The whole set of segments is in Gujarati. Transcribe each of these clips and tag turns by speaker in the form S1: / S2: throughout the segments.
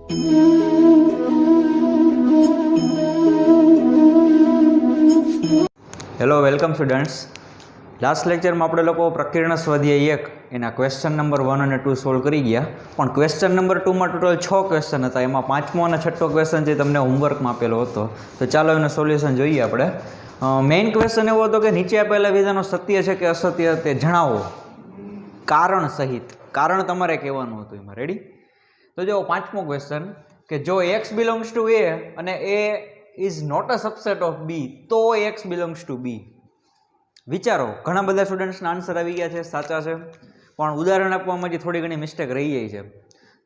S1: Hello, welcome students. લાસ્ટ લેક્ચરમાં આપણે લોકો પ્રકીર્ણ સ્વાધ્યાય 1 એના ક્વેશ્ચન નંબર 1 અને 2 સોલ્વ કરી ગયા. પણ ક્વેશ્ચન નંબર 2માં ટોટલ 6 ક્વેશ્ચન હતા. એમાં પાંચમો અને છઠ્ઠો ક્વેશ્ચન જે તમને હોમવર્કમાં આપેલો હતો. તો ચાલો એનું સોલ્યુશન જોઈએ આપણે. મેઇન ક્વેશ્ચન એવો હતો કે નીચે આપેલા વિધાનો સત્ય છે કે અસત્ય તે જણાવો કારણ સહિત. કારણ તમારે કહેવાનું હતું એમાં. રેડી? તો જો પાંચમો ક્વેશ્ચન કે જો x બિલોંગ્સ ટુ a અને a is not a subset of b તો x બિલોંગ્સ ટુ b. વિચારો, ઘણા બધા સ્ટુડન્ટ્સના આન્સર આવી ગયા છે, સાચા છે, પણ ઉદાહરણ આપવામાં જે થોડી ઘણી મિસ્ટેક રહી જાય છે.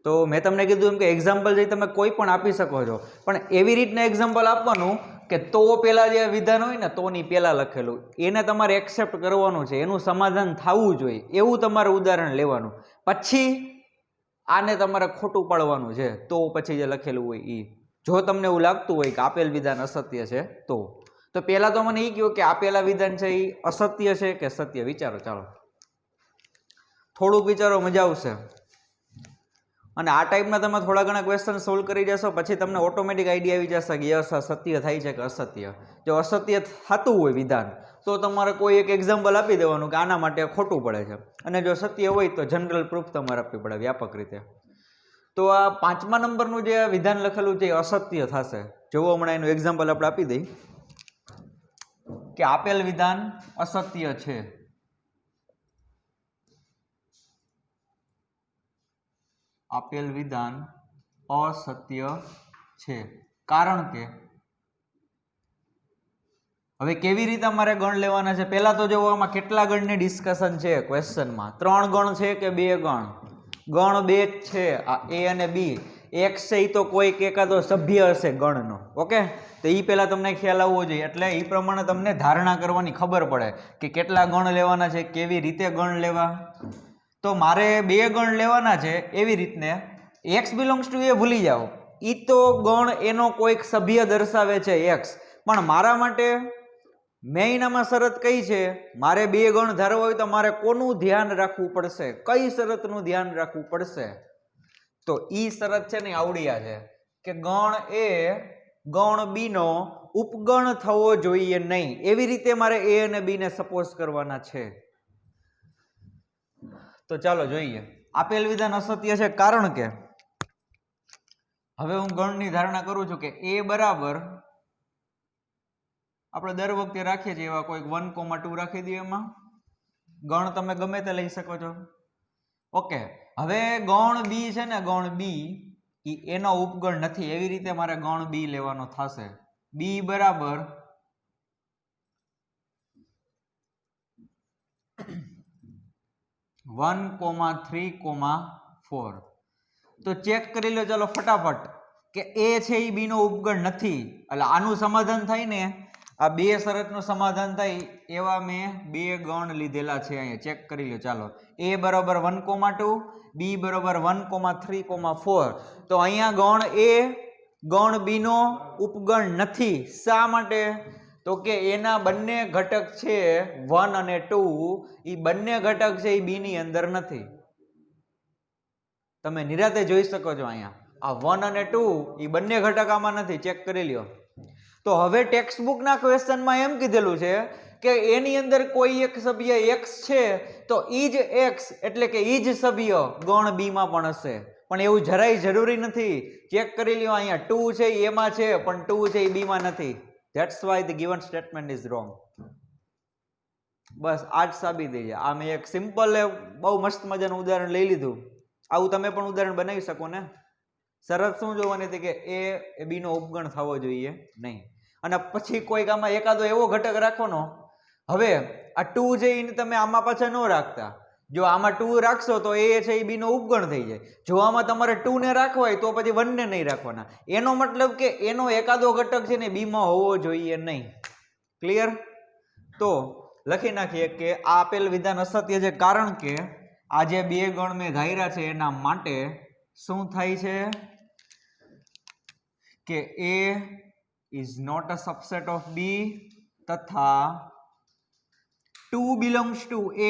S1: તો મેં તમને કીધું એમ કે એક્ઝામ્પલ જે તમે કોઈ પણ આપી શકો છો, પણ એવી રીતના એક્ઝામ્પલ આપવાનું કે તો પહેલાં જે વિધાન હોય ને તોની પહેલાં લખેલું એને તમારે એક્સેપ્ટ કરવાનું છે, એનું સમાધાન થવું જોઈએ એવું તમારે ઉદાહરણ લેવાનું. પછી આને તમારે ખોટું પાડવાનું છે, તો પછી જે લખેલું હોય એ. જો તમને એવું લાગતું હોય કે આપેલ વિધાન અસત્ય છે તો પહેલાં તો મને એ કહ્યું કે આપેલા વિધાન છે એ અસત્ય છે કે સત્ય. વિચારો, ચાલો થોડુંક વિચારો, મજા આવશે. અને આ ટાઈપના તમે થોડા ઘણા ક્વેશ્ચન સોલ્વ કરી જશો પછી તમને ઓટોમેટિક આઈડિયા આવી જશે કે યસ આ સત્ય થાય છે કે અસત્ય. જો અસત્ય થતું હોય વિધાન તો તમારે કોઈ એક એક્ઝામ્પલ આપી દેવાનું કે આના માટે ખોટું પડે છે, અને જો સત્ય હોય તો જનરલ પ્રૂફ તમારે આપવી પડે વ્યાપક રીતે. તો આ પાંચમા નંબરનું જે વિધાન લખેલું છે એ અસત્ય થશે. જોવો, હમણાં એનું એક્ઝામ્પલ આપણે આપી દઈએ કે આપેલ વિધાન અસત્ય છે. આપેલ વિધાન અસત્ય છે કારણ કે. હવે કેવી રીતે અમારે ગણ લેવાના છે? પહેલા તો જો આમાં કેટલા ગણની ડિસ્કશન છે ક્વેશ્ચનમાં. 3 ગણ છે કે 2 ગણ? ગણ 2 જ છે, આ a અને b. x છે એ તો કોઈક એકાદો સભ્ય હશે ગણનો. ઓકે, તો એ પહેલા તમને ખ્યાલ આવવો જોઈએ. એટલે એ પ્રમાણે તમને ધારણા કરવાની ખબર પડે કે કેટલા ગણ લેવાના છે, કેવી રીતે ગણ લેવા. તો મારે 2 ગણ લેવાના છે. એવી રીતને x બિલોંગ્સ ટુ એ ભૂલી જાઓ, એ તો ગણ એનો કોઈક સભ્ય દર્શાવે છે x. પણ મારા માટે મેઇન આમાં શરત કઈ છે? મારે 2 ગણ ધારવા હોય તો મારે કોનું ધ્યાન રાખવું પડશે? કઈ શરતનું ધ્યાન રાખવું પડશે? તો ઈ શરત છે ને આવડિયા છે કે ગણ એ ગણ બી નો ઉપગણ થવો જોઈએ નહીં. એવી રીતે મારે a અને b ને સપોઝ કરવાના છે. તો ચાલો જોઈએ. આપેલ વિધાન અસત્ય છે કારણ કે હવે હું ગણની ધારણા કરું છું કે a બરાબર આપણે દર વખતે રાખીએ છીએ એવા કોઈક 1,2 રાખી દઈએ. એમાં ગણ તમે ગમે તે લઈ શકો છો. ઓકે, હવે ગણ બી છે ને, ગણ બી એનો ઉપગણ નથી. એવી રીતે મારે ગણ બી લેવાનો થશે. બી બરાબર 1,3,4. તો ચેક કરી લો ચાલો ફટાફટ કે એ છે એ બી નો ઉપગણ નથી. એટલે આનું સમાધાન થાય ને, આ 2 શરતનું સમાધાન થાય એવા મેં 2 ગણ લીધેલા છે. અહીંયા ચેક કરી લો ચાલો. a બરાબર 1,2, b બરાબર 1,3,4. તો અહીંયા ગણ એ ગણ બી નો ઉપગણ નથી. શા માટે? તો કે એના બંને ઘટક છે 1 અને 2, એ બંને ઘટક છે એ બી ની અંદર નથી. તમે નિરાતે જોઈ શકો છો અહીંયા આ 1 અને 2 એ બંને ઘટક આમાં નથી. ચેક કરી લ્યો. તો હવે ટેક્સ્ટ બુકના ક્વેશ્ચનમાં એમ કીધેલું છે કે એની અંદર કોઈ એક સભ્ય x છે તો ઈ જ x એટલે કે ઈ જ સભ્ય ગણ બી માં પણ હશે. પણ એવું જરાય જરૂરી નથી. ચેક કરી લ્યો, અહીંયા 2 છે એમાં છે પણ 2 છે એ બી માં નથી. That's why the given statement is wrong. બસ આ જ સાબિત થઈ જાય. આ મેં એક સિમ્પલ બહુ મસ્ત મજાનું ઉદાહરણ લઈ લીધું. આવું તમે પણ ઉદાહરણ બનાવી શકો ને. શરત શું જોવાની હતી કે એ બી નો ઉપગણ થવો જોઈએ નહીં. અને પછી કોઈક આમાં એકાદો એવો ઘટક રાખવાનો. હવે આ 2 છે એને તમે આમાં પાછા ન રાખતા. જો આમાં 2 રાખશો તો એ છે એ બી નો ઉપગણ થઈ જાય. જો આમાં તમારે 2 ને રાખવા હોય તો પછી 1 ને નહીં રાખવાના. એનો મતલબ કે એનો એકાદો ઘટક છે ને બી માં હોવો જોઈએ નહીં. ક્લિયર? તો લખી નાખીએ કે આ આપેલ વિધાન અસત્ય છે કારણ કે આ જે 2 ગણ મેં ધાર્યા છે એના માટે શું થાય છે કે a is not a subset of b તથા 2 belongs to a.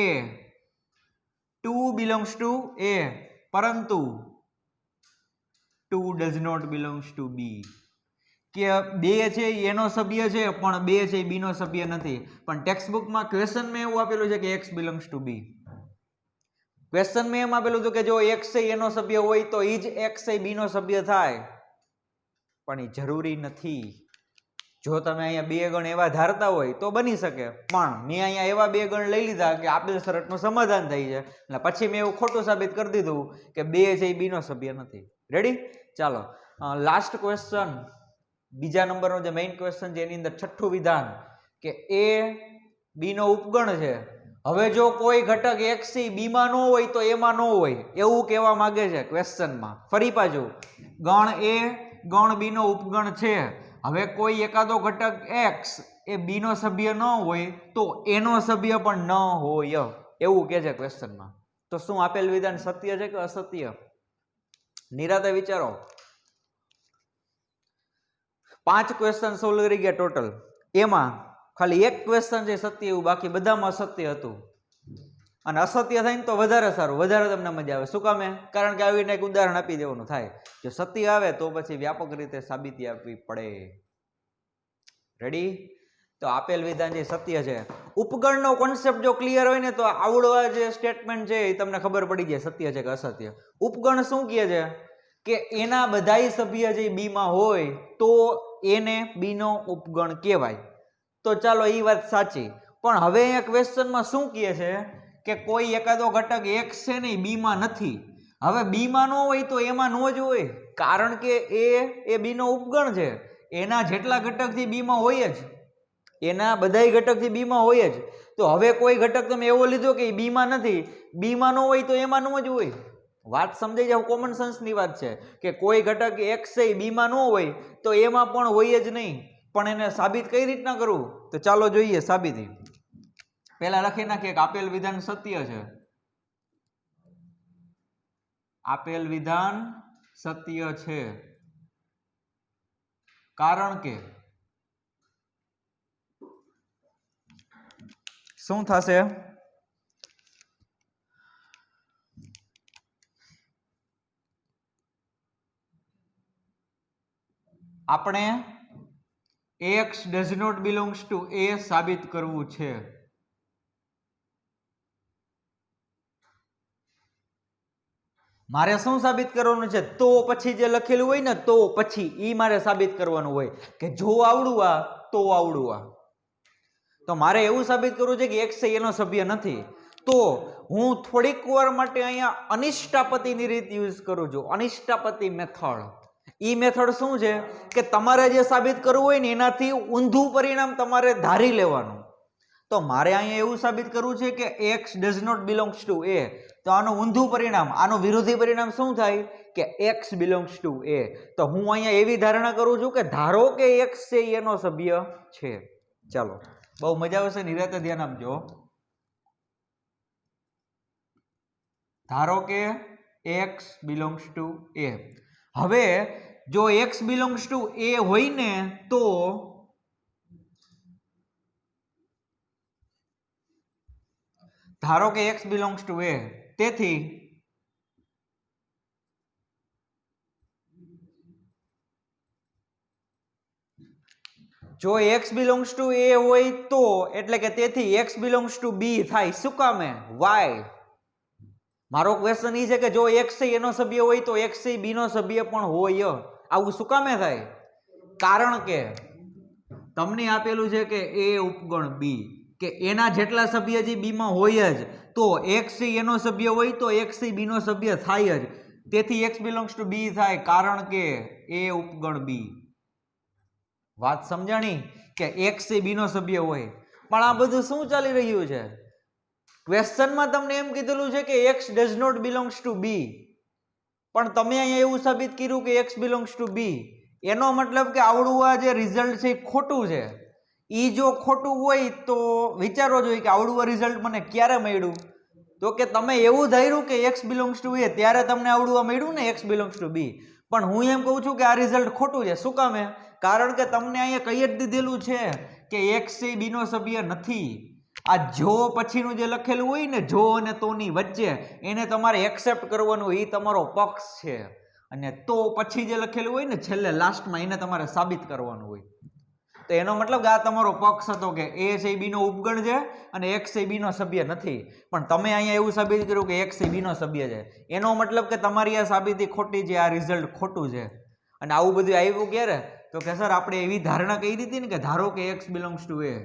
S1: 2 belongs to a, પરંતુ 2 ડઝ નોટ બિલોંગ્સ ટુ બી. કે 2 છે એનો સભ્ય છે પણ 2 છે એ બી નો સભ્ય નથી. પણ ટેક્સ્ટબુકમાં ક્વેશ્ચનમાં એવું આપેલું છે કે x બિલોંગ્સ ટુ બી. ક્વેશ્ચનમાં એમ આપેલું હતું કે જો x છે એનો સભ્ય હોય તો એ જ x છે બી નો સભ્ય થાય, પણ એ જરૂરી નથી. જો તમે અહીંયા 2 ગણ એવા ધારતા હોય તો બની શકે, પણ મેં અહીંયા એવા 2 ગણ લઈ લીધા કે આપેલ શરતનું સમાધાન થઈ છે, એટલે પછી મેં એવું ખોટું સાબિત કરી દીધું કે 2 છે એ બી નો સભ્ય નથી. રેડી? ચાલો લાસ્ટ ક્વેશ્ચન, બીજા નંબરનો જે મેઇન ક્વેશ્ચન છે એની અંદર છઠ્ઠું વિધાન કે એ બી નો ઉપગણ છે. હવે જો કોઈ ઘટક x થી બી માં ન હોય તો એમાં ન હોય એવું કહેવા માંગે છે ક્વેશ્ચનમાં. ફરી પાછું, ગણ એ ગણ બી નો ઉપગણ છે. હવે કોઈ એકાદો ઘટક x એ બી નો સભ્ય ન હોય તો એનો સભ્ય પણ ન હોય એવું કહે છે ક્વેશ્ચનમાં. તો શું આપેલ વિધાન સત્ય છે કે અસત્ય? નિરાતે વિચારો. 5 ક્વેશ્ચન સોલ્વ કરી ગયા ટોટલ, એમાં ખાલી એક ક્વેશ્ચન છે સત્ય એવું, બાકી બધામાં અસત્ય હતું. અને અસત્ય થાય ને તો વધારે સારું, વધારે તમને મજા આવે. શું કામે? કારણ કે આવીને એક ઉદાહરણ આપી દેવાનું થાય. જો સત્ય આવે તો પછી વ્યાપક રીતે સાબિતી આપવી પડે. રેડી? તો આપેલ વિધાન જે સત્ય છે, ઉપગણનો કોન્સેપ્ટ જો ક્લિયર હોય ને તો આવડવા જે સ્ટેટમેન્ટ છે એ તમને ખબર પડી જાય સત્ય છે કે અસત્ય. ઉપગણ શું કહે છે કે એના બધાય સભ્ય જે બી માં હોય તો એને બી નો ઉપગણ કહેવાય. તો ચાલો એ વાત સાચી, પણ હવે અહીંયા ક્વેશ્ચનમાં શું કહે છે કે કોઈ એકાદો ઘટક x છે ને બી માં નથી. હવે બી માં ન હોય તો એમાં ન જ હોય, કારણ કે એ બી નો ઉપગણ છે. એના જેટલા ઘટકથી બી માં હોય જ, એના બધાય ઘટકથી બી માં હોય જ. તો હવે કોઈ ઘટક તમે એવો લીધો કે બી માં નથી, બી માં ન હોય તો એમાં ન જ હોય. વાત સમજાઈ જાવ, કોમન સેન્સ ની વાત છે કે કોઈ ઘટક x છે બી માં ન હોય તો એમાં પણ હોય જ નહીં. પણ એને સાબિત કઈ રીતના કરવું? તો ચાલો જોઈએ સાબિતી. પહેલા લખી નાખીએ કે આપેલ વિધાન સત્ય છે. આપેલ વિધાન સત્ય છે કારણ કે શું થશે? આપણે x does not belongs to a સાબિત કરવું છે. મારે શું સાબિત કરવાનું છે? તો પછી જે લખેલું હોય ને તો પછી ઈ મારે સાબિત કરવાનું હોય કે જો આવડું આ તો આવડું આ. તો મારે એવું સાબિત કરવું છે કે x એનો સભ્ય નથી. તો હું થોડીક વાર માટે અહીંયા અનિષ્ટાપતિની રીત યુઝ કરું છું, અનિષ્ટાપતિ મેથડ. ઈ મેથડ શું છે કે તમારે જે સાબિત કરવું હોય ને એનાથી ઊંધું પરિણામ તમારે ધારી લેવાનું. તો મારે અહીંયા એવું સાબિત કરવું છે કે x does not belongs to a. તો આનું ઊંધું પરિણામ, આનું વિરોધી પરિણામ શું થાય કે x belongs to a. તો હું અહીંયા એવી ધારણા કરું છું કે ધારો કે x છે એનો સભ્ય છે. ચાલો, બહુ મજા આવશે, નિરાતે ધ્યાન આપજો. ધારો કે x belongs to a. હવે જો x belongs to a હોય ને તો ધારો કે x belongs to a, તેથી જો x belongs to a હોય તો એટલે કે તેથી x belongs to b થાય. શું કામે? why? મારો ક્વેશ્ચન એ છે કે જો x છે એનો સભ્ય હોય તો x છે b નો સભ્ય પણ હોય. આવું શું કામે થાય? કારણ કે તમને આપેલું છે કે a ઉપગણ b, કે એના જેટલા સભ્ય જે બી માં હોય જ, તો x એનો સભ્ય હોય તો x બી નો સભ્ય થાય જ. તેથી x belongs to b થાય કારણ કે a ઉપગણ b. વાત સમજાણી કે x બી નો સભ્ય હોય. પણ આ બધું શું ચાલી રહ્યું છે? ક્વેશ્ચનમાં તમને એમ કીધેલું છે કે x does not belongs to b, પણ તમે અહીંયા એવું સાબિત કર્યું કે x belongs to b. એનો મતલબ કે આવડું આ જે રિઝલ્ટ છે એ ખોટું છે. ઈ જો ખોટું હોય તો વિચારો જોઈએ કે આવડું રિઝલ્ટ મને ક્યારે મળ્યું? તો કે તમે એવું ધાર્યું કે x belongs to a ત્યારે તમને આવડું મળ્યું ને x belongs to b. પણ હું એમ કહું છું કે આ રિઝલ્ટ ખોટું છે. શું કામે? કારણ કે તમને અહીંયા કહી જ દીધેલું છે કે x એ b નો સભ્ય નથી. આ જો પછીનું જે લખેલું હોય ને જો અને તોની વચ્ચે, એને તમારે એક્સેપ્ટ કરવાનું, એ તમારો પક્ષ છે. અને તો પછી જે લખેલું હોય ને છેલ્લે લાસ્ટમાં એને તમારે સાબિત કરવાનું હોય. તો એનો મતલબ કે આ તમારો પક્ષ હતો કે એ છે બી નો ઉપગણ છે અને એક્સ એ બી નો સભ્ય નથી, પણ તમે અહીંયા એવું સાબિત કર્યું કે એક્સ એ બી નો સભ્ય છે. એનો મતલબ કે તમારી આ સાબિતી ખોટી છે, આ રિઝલ્ટ ખોટું છે. અને આવું બધું આવ્યું ક્યારે? તો કે સર આપણે એવી ધારણા કહી દીધી ને કે ધારો કે એક્સ બિલોંગ્સ ટુ એ,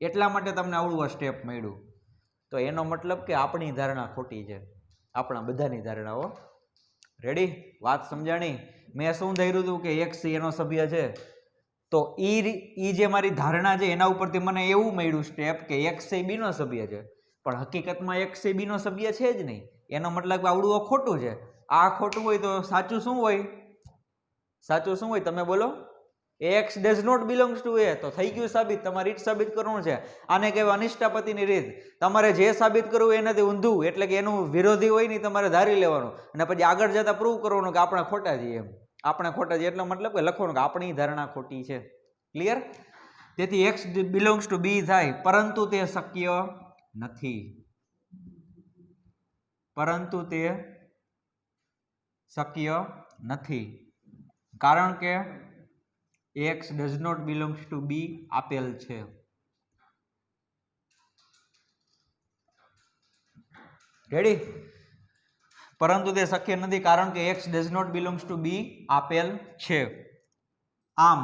S1: એટલા માટે તમને આવડું આ સ્ટેપ મળ્યું. તો એનો મતલબ કે આપણી ધારણા ખોટી છે, આપણા બધાની ધારણાઓ. રેડી? વાત સમજાણી? મેં શું ધાર્યું હતું કે એક્સ એનો સભ્ય છે, તો ઈ જે મારી ધારણા છે એના ઉપરથી મને એવું મળ્યું સ્ટેપ કે એક્સ એ બી નો સભ્ય છે, પણ હકીકતમાં એક્સ એ બી નો સભ્ય છે જ નહીં. એનો મતલબ આવડું ખોટું છે. આ ખોટું હોય તો સાચું શું હોય? સાચું શું હોય તમે બોલો? X does not belongs to A. તો થઈ ગયું સાબિત. તમારે રીત સાબિત કરવાનું છે. આને કહેવાય અનિષ્ટાપતિની રીત. તમારે જે સાબિત કરવું એનાથી ઊંધું, એટલે કે એનું વિરોધી હોય નહીં તમારે ધારી લેવાનું અને પછી આગળ જતા પ્રૂવ કરવાનું કે આપણે ખોટા છીએ. એમ આપણે ખોટા છીએ એટલો મતલબ કે લખવાનું કે આપણી ધારણા ખોટી છે. ક્લિયર? તેથી એક્સ બિલોંગ્સ ટુ બી થાય, પરંતુ તે શક્ય નથી. પરંતુ તે શક્ય નથી કારણ કે x does not belongs to B આપેલ છે. રેડી? પરંતુ તે શક્ય નથી કારણ કે x does not belongs to B આપેલ છે. આમ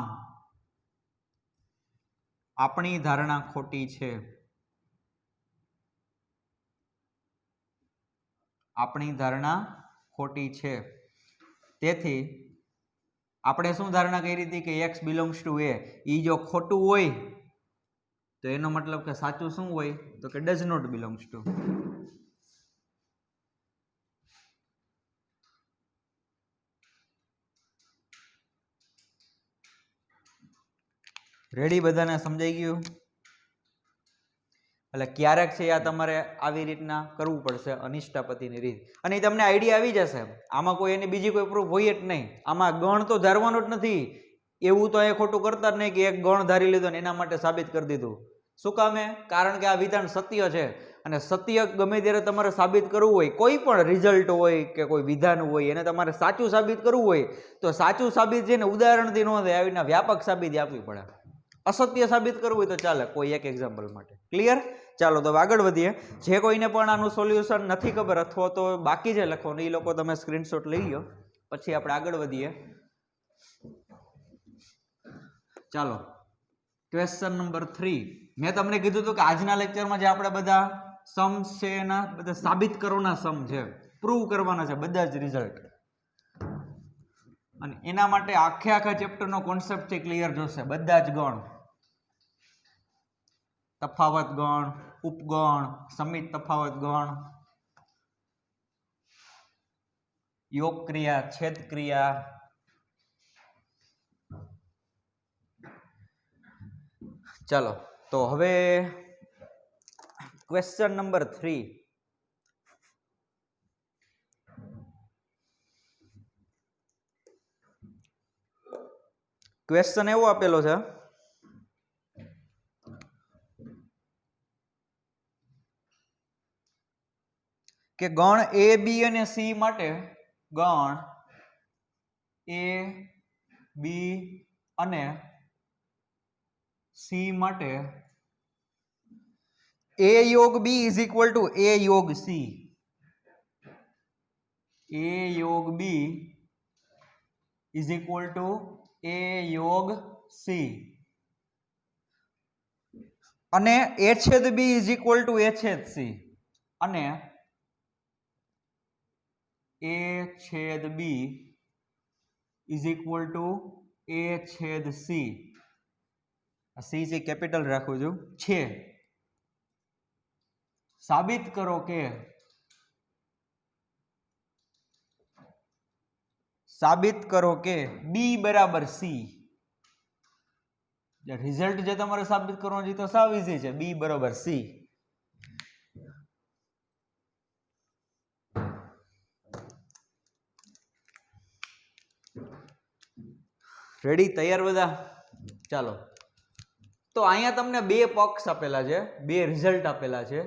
S1: આપણી ધારણા ખોટી છે. આપણી ધારણા ખોટી છે. તેથી આપણે શું ધારણા કરી હતી કે એક્સ બિલોંગ્સ ટુ એ, ઈ જો ખોટું હોય તો એનો મતલબ કે સાચું શું હોય? તો કે does not belongs to. Ready? બધાને સમજાઈ ગયું? એટલે ક્યારેક છે આ તમારે આવી રીતના કરવું પડશે, અનિષ્ટાપતિની રીત, અને તમને આઈડિયા આવી જશે. આમાં કોઈ એની બીજી કોઈ પ્રૂફ હોય જ નહીં. આમાં ગણ તો ધારવાનો જ નથી. એવું તો એ ખોટું કરતા જ નહીં કે એક ગણ ધારી લીધો ને એના માટે સાબિત કરી દીધું. શું કામે? કારણ કે આ વિધાન સત્ય છે, અને સત્ય ગમે ત્યારે તમારે સાબિત કરવું હોય, કોઈ પણ રિઝલ્ટ હોય કે કોઈ વિધાન હોય એને તમારે સાચું સાબિત કરવું હોય તો સાચું સાબિત છે ને ઉદાહરણથી ન થાય, આવીને વ્યાપક સાબિતી આપવી પડે. અસત્ય સાબિત કરવું હોય તો ચાલે, કોઈ એક એક્ઝામ્પલ માટે. ક્લિયર? ચાલો તો આગળ વધીએ. જે કોઈને પણ આનું સોલ્યુશન નથી ખબર અથવા તો બાકી છે લખવાનું, એ લોકો તમે સ્ક્રીનશોટ લઈ લો, પછી આપણે આગળ વધીએ. ચાલો, ક્વેશ્ચન નંબર 3. મેં તમને કીધું હતું કે આજના લેક્ચરમાં જે આપણે બધા સમ છે એના બધા સાબિત કરવાના સમ છે, પ્રૂવ કરવાના છે બધા જ રિઝલ્ટ, અને એના માટે આખા ચેપ્ટરનો કોન્સેપ્ટ છે ક્લિયર જોશે. બધા જ ગણ, તફાવત ગણ, ઉપગણ, સમિત તફાવત ગણ, યોગ ક્રિયા, છેદ ક્રિયા, ચાલો તો હવે ક્વેશ્ચન નંબર 3. ક્વેશ્ચન એવો આપેલો છે કે ગણ એ, બી અને સી માટે, ગણ એ, બી અને સી માટે એ યોગ બી ઇઝ ઇક્વલ ટુ એ યોગ સી. એ યોગ બી ઇઝ ઇક્વલ ટુ એ યોગ સી, અને એ છેદ બી ઇઝ ઇક્વલ ટુ એ છેદ સી, અને એ છેદ બી ઇઝ ઇક્વલ ટુ એ છેદ સી. સી છે કેપિટલ રાખું છું, છે. સાબિત કરો કે, સાબિત કરો કે બી બરાબર સી. રિઝલ્ટ જે તમારે સાબિત કરવાનું છે તો સાવ ઈઝી છે, બી બરાબર સી. રેડી? તૈયાર બધા? ચાલો તો અહીંયા તમને બે પક્ષ આપેલા છે, બે રિઝલ્ટ આપેલા છે.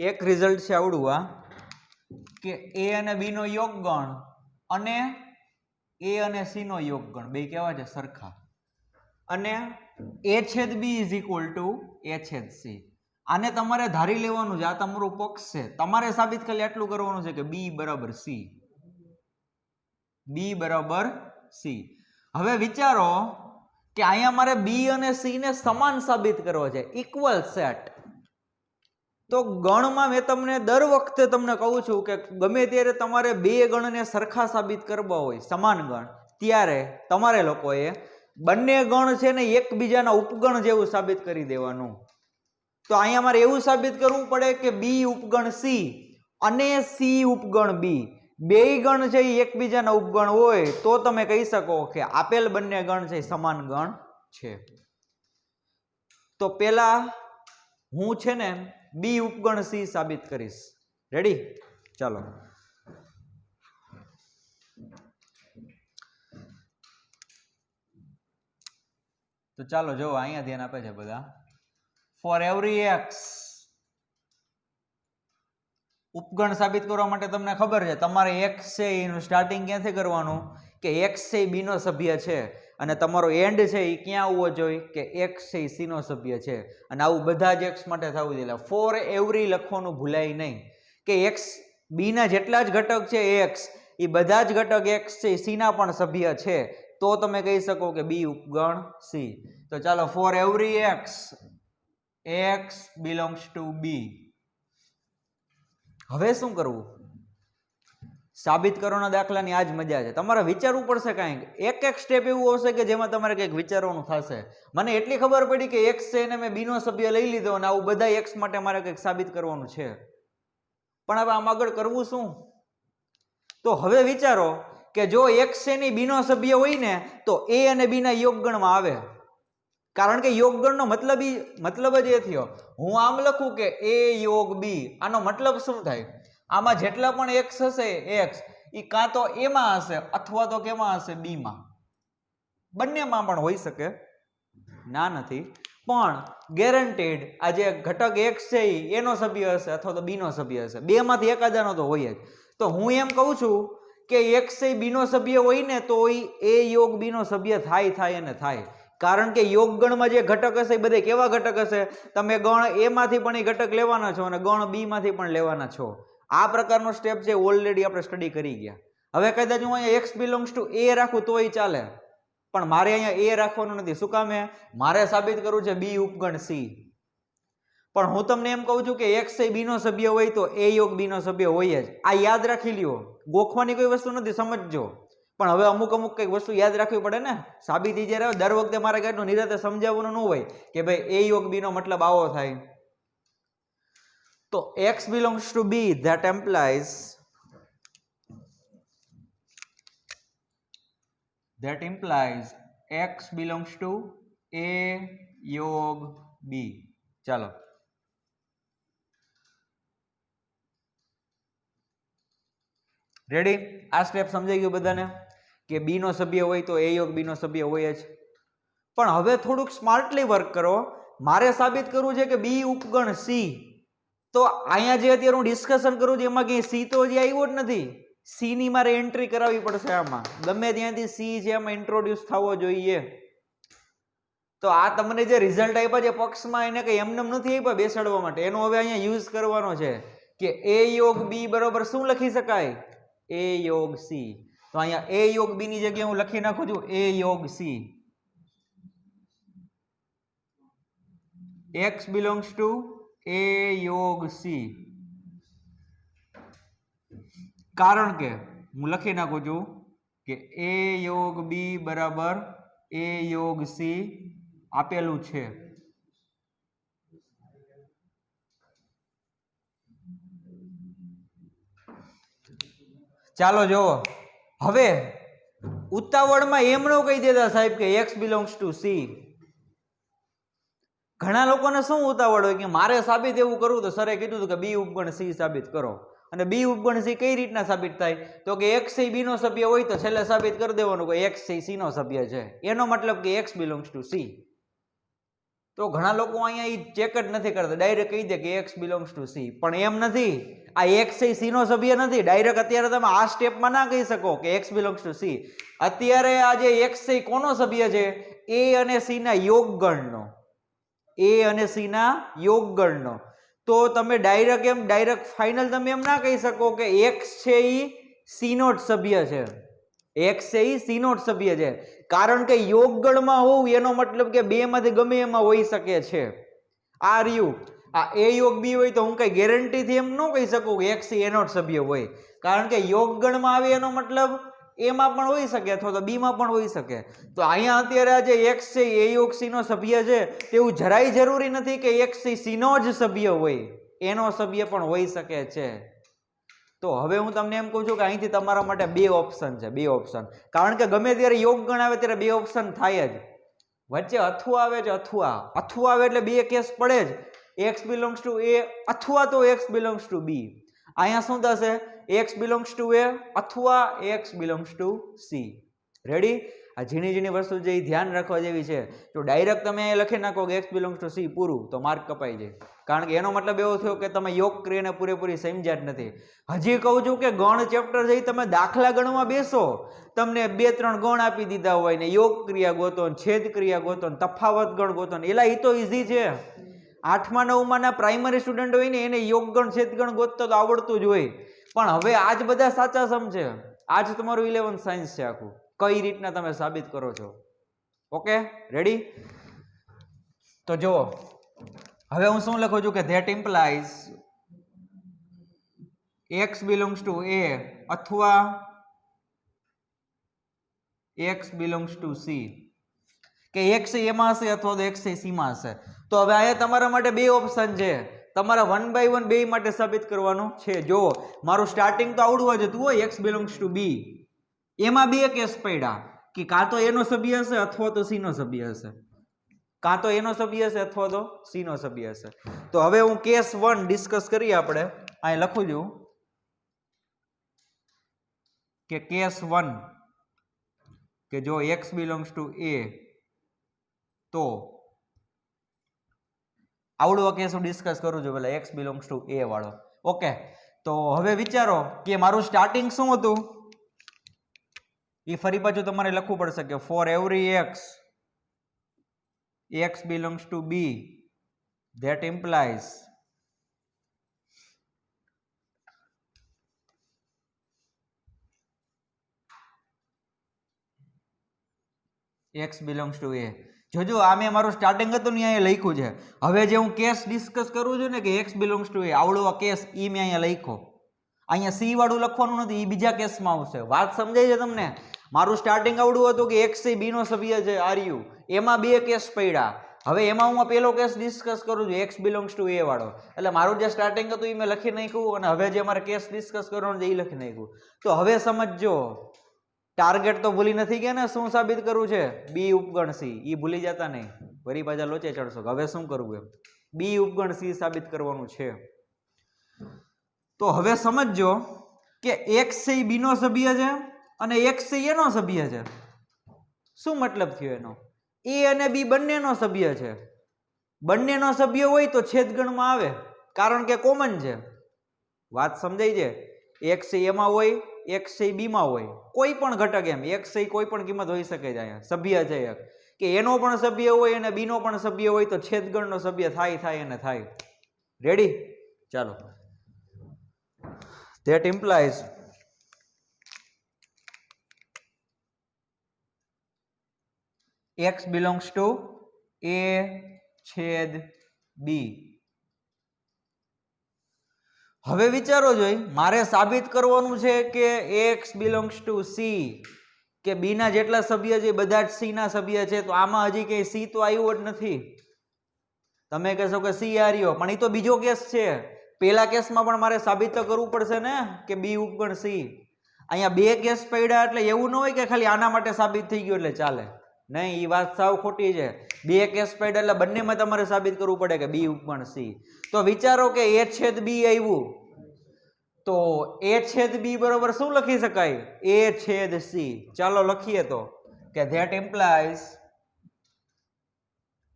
S1: એક રિઝલ્ટ છે આવડું આ કે એ અને બી નો યોગ ગણ અને એ અને સી નો યોગગણ બે કેવા છે સરખા અને a છેદ b is equal two a છેદ c. આને તમારે ધારી લેવાનું છે, આ તમારું પક્ષ છે. તમારે સાબિત ખાલી આટલું કરવાનું છે કે b બરાબર c, b બરાબર c. હવે વિચારો કે અહીંયા મારે b અને c ને સમાન સાબિત કરવો છે, ઇક્વલ સેટ. તો ગણમાં મેં તમને દર વખતે તમને કહું છું કે ગમે ત્યારે તમારે બે ગણને સરખા સાબિત કરવા હોય, સમાન ગણ, ત્યારે તમારે લોકોએ બંને ગણ છે ને એકબીજાના ઉપગણ જેવું સાબિત કરી દેવાનું. તો અહીંયા મારે એવું સાબિત કરવું પડે કે બી ઉપગણ સી અને સી ઉપગણ બી બે ગણ છે એ એકબીજાના ઉપગણ હોય તો તમે કહી શકો કે આપેલ બંને ગણ છે સમાન ગણ છે. તો પેલા હું છે ને બી ઉપગણ સી સાબિત કરીશ. રેડી? ચાલો. તો ચાલો જો અહીંયા ધ્યાન આપે છે બધા. ફોર એવરી એક્સ, ઉપગણ સાબિત કરવા માટે તમને ખબર છે તમારે એક્સ છે એનું સ્ટાર્ટિંગ ક્યાંથી કરવાનું કે એક્સ છે એ બી નો સભ્ય છે અને તમારો એન્ડ છે એ ક્યાં આવવો જોઈએ કે એક્સ છે એ સી નો સભ્ય છે. અને આવું બધા જ એક્સ માટે થવું જોઈએ. ફોર એવરી લખવાનું ભૂલાય નહીં કે એક્સ બી ના જેટલા જ ઘટક છે એક્સ એ બધા જ ઘટક એક્સ છે સી ના પણ સભ્ય છે, તો તમે કહી શકો કે બી ઉપગણ સી. તો ચાલો four every x, x belongs to b. હવે શું કરવું? સાબિત કરવાના દાખલાની આજ મજા છે. તમારે વિચારવું પડશે કાંઈક, એક એક સ્ટેપ એવું હશે કે જેમાં તમારે કંઈક વિચારવાનું થશે. મને એટલી ખબર પડી કે x છે એને મેં b નો સભ્ય લઈ લીધો અને આવું બધા x માટે મારે કંઈક સાબિત કરવાનું છે, પણ હવે આમ આગળ કરવું શું? તો હવે વિચારો કે જો x છે ની b નો સભ્ય હોય ને તો a અને b ના યોગગણમાં આવે. કારણ કે યોગગણનો મતલબ જ એ થયો, હું આમ લખું કે a યોગ b, આનો મતલબ શું થાય? આમાં જેટલા પણ x હશે x એ કાં તો a માં હશે અથવા તો કેમાં હશે b માં. બંનેમાં પણ હોઈ શકે, ના નથી, પણ ગેરંટેડ આ જે ઘટક x છે એનો સભ્ય હશે અથવા તો b નો સભ્ય હશે. બે માંથી એકાદાનો તો હોય જ. તો હું એમ કહું છું કે x છે b નો સભ્ય હોય ને તો a યોગ b નો સભ્ય થાય અને થાય. કારણ કે યોગગણમાં જે ઘટક હશે એ બધે કેવા ઘટક હશે? તમે ગણ એ માંથી પણ એ ઘટક લેવાના છો અને ગણ બી માંથી પણ લેવાના છો. આ પ્રકારનો સ્ટેપ છે ઓલરેડી આપણે સ્ટડી કરી ગયા. હવે કદાચ હું અહીંયા x બિલોંગ્સ ટુ a રાખું તોય ચાલે, પણ મારે અહીંયા a રાખવાનું નથી. શું કામે? મારે સાબિત કરવું છે b ઉપગણ c. પણ હું તમને એમ કહું છું કે x એ b નો સભ્ય હોય તો a યોગ b નો સભ્ય હોય જ. આ યાદ રાખી લ્યો, ગોખવાની કોઈ વસ્તુ નથી, સમજજો. પણ હવે અમુક કઈક વસ્તુ યાદ રાખવી પડે ને. સાબિતી જ્યારે આવે દર વખતે મારે કેટલું નિરાતે સમજાવવાનું ન હોય કે ભાઈ a યોગ b નો મતલબ આવો થાય. તો x belongs to b, that implies x belongs to a યોગ b. ચાલો રેડી? આ સ્ટેપ સમજાઈ ગયું બધાને કે બી નો સભ્ય હોય તો a યોગ b નો સભ્ય હોય જ. પણ હવે થોડુંક સ્માર્ટલી વર્ક કરો. મારે સાબિત કરવું છે કે b ઉપગણ c. તો અહીંયા જે અત્યારે હું ડિસ્કશન કરું છું એમાં ક્યાંય c તો હજી આવ્યો જ નથી. c ની મારે એન્ટ્રી કરાવવી પડશે. આમાં ગમે ત્યાંથી c છે એમાં ઇન્ટ્રોડ્યુસ થવો જોઈએ. તો આ તમને જે રિઝલ્ટ આપ્યા છે પક્ષમાં એને કઈ એમને નથી આપ્યા બેસાડવા માટે, એનો હવે અહીંયા યુઝ કરવાનો છે કે a યોગ b બરોબર શું લખી શકાય? a યોગ c. તો અહીંયા a યોગ b ની જગ્યાએ હું લખી નાખું છું a યોગ c. x belongs to a યોગ c. કારણ કે હું લખી નાખું છું કે a યોગ b બરાબર a યોગ c આપેલું છે. ચાલો જો હવે ઉતાવળમાં એમ ન કહી દેતા સાહેબ કે x belongs to c. ઘણા લોકોને શું ઉતાવળ હોય કે મારે સાબિત એવું કરવું, તો સરે કીધું હતું કે b ઉપગણ c સાબિત કરો. અને b ઉપગણ c કઈ રીતના સાબિત થાય? તો કે x એ b નો સભ્ય હોય તો છેલ્લે સાબિત કરી દેવાનું કે x એ c નો સભ્ય છે. એનો મતલબ કે x belongs to c. તો ઘણા લોકો અહીંયા ઈ ચેક જ નથી કરતા, ડાયરેક્ટ કહી દે કે એક્સ બિલોંગ્સ ટુ સી, પણ એમ નથી. આ એક્સ એ સી નો સભ્ય નથી. ડાયરેક્ટ અત્યારે તમે આ સ્ટેપમાં ના કહી શકો કે એક્સ બિલોંગ્સ ટુ સી. અત્યારે આ જે એક્સ એ કોનો સભ્ય છે? એ અને સી ના યોગગણનો. એ અને સી ના યોગગણનો. તો તમે ડાયરેક્ટ ફાઇનલ તમે એમ ના કહી શકો કે એક્સ છે ઈ સી નો જ સભ્ય છે. એક્સ છે ઈ સી નો જ સભ્ય છે, કારણ કે યોગગણમાં હોવું એનો મતલબ કે બે માંથી ગમે એમાં હોઈ શકે છે. આ રહ્યું, આ એ યોગ બી હોય તો હું કઈ ગેરંટીથી એમ ન કહી શકું કે એક્સ એનો જ સભ્ય હોય, કારણ કે યોગગણમાં આવે એનો મતલબ એમાં પણ હોઈ શકે અથવા તો બી માં પણ હોઈ શકે. તો અહીંયા અત્યારે આ જે એક્સ છે એ યોગ સી નો સભ્ય છે તેવું જરાય જરૂરી નથી કે એક્સ સી નો જ સભ્ય હોય, એનો સભ્ય પણ હોઈ શકે છે. તો હવે હું તમને એમ કહું છું કે અહીંથી તમારા માટે બે ઓપ્શન છે, બે ઓપ્શન. કારણ કે ગમે ત્યારે યોગગણ આવે ત્યારે બે ઓપ્શન થાય જ. વચ્ચે અથું આવે છે, અથું આવે એટલે બે કેસ પડે જ, એક્સ બિલોંગ્સ ટુ એ અથવા તો એક્સ બિલોંગ્સ ટુ બી. અહીંયા શું થશે? એક્સ બિલોંગ્સ ટુ એ અથવા x belongs to C. Ready? આ ઝીણી ઝીણી વસ્તુ જે ધ્યાન રાખવા જેવી છે. તો ડાયરેક્ટ તમે લખી નાખો કે એક્સ બિલોંગ્સ ટુ સી, પૂરું, તો માર્ક કપાઈ જાય. કારણ કે એનો મતલબ એવો થયો કે તમે યોગ ક્રિયાને પૂરેપૂરી સમજ્યા જ નથી. હજી કહું છું કે ગણ ચેપ્ટર જઈ તમે દાખલા ગણવા બેસો, તમને 2-3 ગણ આપી દીધા હોય ને યોગ ક્રિયા ગોતો, છેદ ક્રિયા ગોતો, તફાવત ગણ ગોતો, એલા એ તો ઈઝી છે. 8મા 9મા ના પ્રાઇમરી સ્ટુડન્ટ હોય ને એને યોગ ગણ છેદ ગણ ગોતતો તો આવડતું જ હોય. પણ હવે આજ બધા સાચા સમ છે. આજ તમારું 11th સાયન્સ છે આખું. કઈ રીતના તમે સાબિત કરો છો. Okay, ready? તો જુઓ, હવે હું શું લખું છું કે that implies x belongs to A અથવા એક્સ બિલોંગ્સ ટુ સી, કે એક્સ એમાં હશે અથવા તો એક્સ સી માં હશે. તો હવે અહીંયા તમારા માટે બે ઓપ્શન છે, તમારા 1 by 1 બે માટે સાબિત કરવાનું છે. જો મારું સ્ટાર્ટિંગ તો આવડવા જતું હોય એક્સ બિલોંગ્સ ટુ બી, એમાં બે કેસ પડ્યા કે કાં તો એનો સભ્ય હશે અથવા તો સી નો સભ્ય હશે, કાં તો એનો સભ્ય હશે અથવા તો સી નો સભ્ય હશે. તો હવે હું કેસ 1 ડિસ્કસ કરીએ. આપણે અહીં લખું છું કે કેસ 1 કે જો એક્સ બિલોંગ્સ ટુ એ, તો આવડો કેસ હું ડિસ્કસ કરું છું પેલા એક્સ બિલોંગ્સ ટુ એ વાળો. ઓકે, તો હવે વિચારો કે મારું સ્ટાર્ટિંગ શું હતું, એ ફરી પાછું તમારે લખવું પડશે કે for every x belongs to B that implies x belongs to A. જોજો આ મેં મારું સ્ટાર્ટિંગ હતું ને અહીંયા લખ્યું છે. હવે જે હું કેસ ડિસ્કસ કરું છું ને કે એક્સ બિલોંગ્સ ટુ એ, આવડો આ કેસ એ મેં અહીંયા લખ્યો. અહીંયા સી વાળું લખવાનું નથી, એ બીજા કેસમાં આવશે. વાત સમજાય છે તમને? મારું સ્ટાર્ટિંગ આવડું હતું કે એક્સ એ બી નો સભ્ય છે આર્યુ, એમાં બે કેસ પડ્યા. હવે એમાં હું પેલો કેસ ડિસ્કસ કરું છું એક્સ બિલોંગ્સ ટુ એ વાળો, એટલે મારું જે સ્ટાર્ટિંગ હતું એ મેં લખી નાખ્યું અને હવે જે મારે કેસ ડિસ્કસ કરવાનું છે એ લખી નાખ્યું. તો હવે સમજજો, ટાર્ગેટ તો ભૂલી નથી ગયા ને? શું સાબિત કરવું છે? બી ઉપગણ સી. એ ભૂલી જતા નહીં, વરી પાછા લોચે ચડશો. હવે શું કરવું? એમ બી ઉપગણ સી સાબિત કરવાનું છે. તો હવે સમજજો કે એક્સ એ બી નો સભ્ય છે અને એક્સ એનો સભ્ય છે. શું મતલબ થયો એનો? એ અને બી બંનેનો સભ્ય છે. બંનેનો સભ્ય હોય તો છેદગણમાં આવે, કારણ કે કોમન છે. વાત સમજાય છે? એક્સ એમાં હોય, એક્સ બી માં હોય, કોઈ પણ ઘટક, એમ એક્સ કોઈ પણ કિંમત હોઈ શકે છે. અહીંયા સભ્ય છે એક, કે એનો પણ સભ્ય હોય અને બી નો પણ સભ્ય હોય તો છેદગણનો સભ્ય થાય અને થાય. રેડી? ચાલો. That implies x belongs to a છેદ b. હવે વિચારો જોઈ, મારે સાબિત કરવાનું છે કે x belongs to c, કે b ના જેટલા સભ્ય છે બધા જ c ના સભ્ય છે. તો આમાં હજી કઈ c તો આવ્યો જ નથી. તમે કહેશો કે c આ રહ્યો, પણ એ તો બીજો કેસ છે. પેલા કેસમાં પણ મારે સાબિત તો કરવું પડશે ને કે બી ઉપગણ સી. અહીંયા બે કેસ પડ્યા એટલે એવું ન હોય કે ખાલી આના માટે સાબિત થઈ ગયું એટલે ચાલે. નહીં, એ વાત સાવ ખોટી છે. બે કેસ પડ્યા એટલે બંનેમાં તમારે સાબિત કરવું પડે કે બી ઉપગણ સી. તો વિચારો કે એ છેદ બી આવ્યું, તો એ છેદ બી બરોબર શું લખી શકાય? એ છેદ સી. ચાલો લખીએ તો કે that implies